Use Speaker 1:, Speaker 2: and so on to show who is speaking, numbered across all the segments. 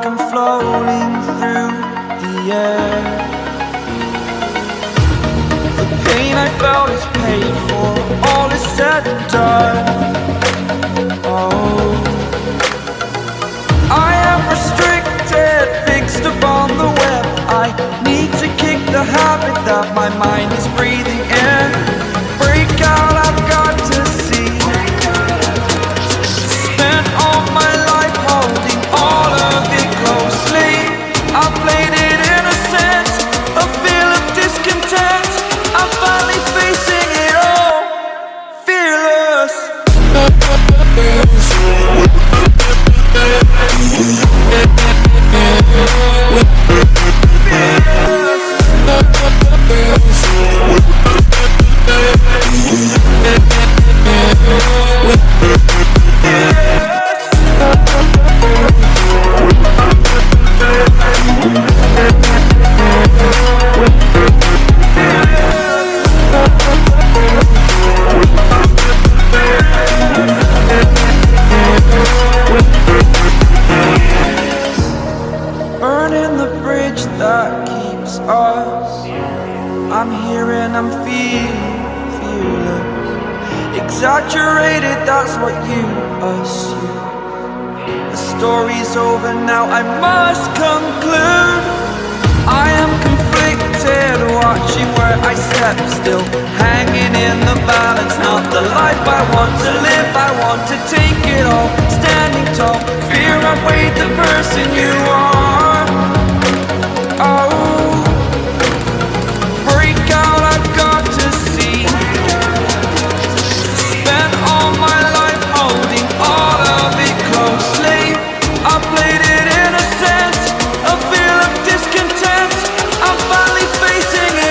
Speaker 1: like I'm floating through the air. The pain I felt is paid for, all is said and done. Oh, I am restricted, fixed upon the web. I need to kick the habit that my mind is breathing in. Break out, I've got to see. Spent all my life holding all of it closely. I played it innocent, a feel of discontent. I'm finally facing it all, fearless. Burning the bridge that keeps us. I'm here and I'm feeling fearless. Exaggerated, that's what you assume. The story's over now, I must conclude. I am conflicted, watching where I step still, hanging in the balance. Not the life I want to live, I want to take it all. Standing tall, fear I've weighed the person you are. Oh, break out, I've got to see. Spent all my life holding all of it closely. I played it innocent, a feel of discontent. I'm finally facing it.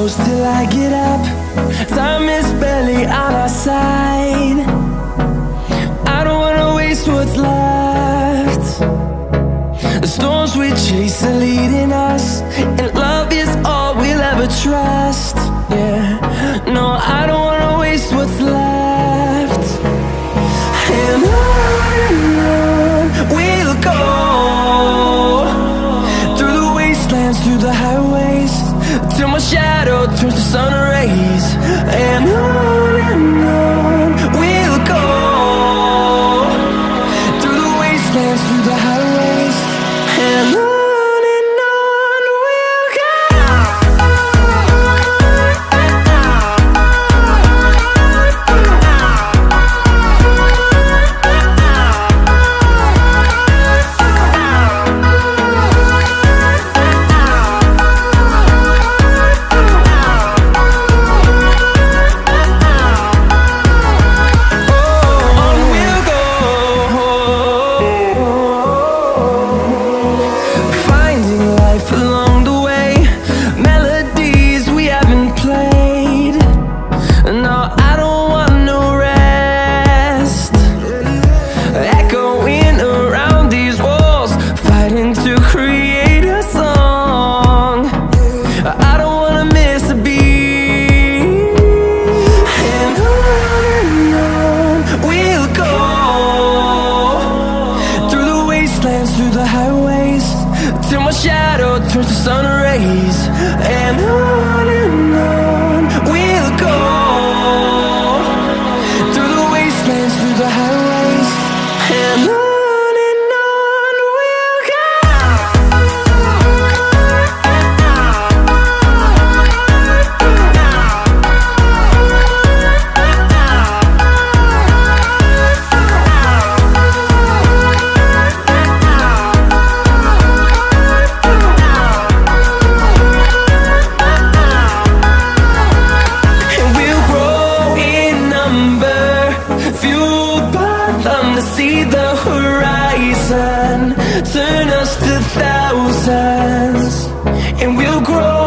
Speaker 1: close till I get up. Time is barely on our side. I don't wanna waste what's left. The storms we chase are leading us, and love is all we'll ever trust. Yeah, no, I don't wanna waste what's left. And on we'll go, through the wastelands, through the highways, till my shadow turns to sun rays. And on we'll go, through the wastelands, through the highways, and on we'll go. Through the highways, till my shadow turns to sun rays. And on we'll go, through the wastelands, through the highways, and on we'll go. See the horizon turn us to thousands, and we'll grow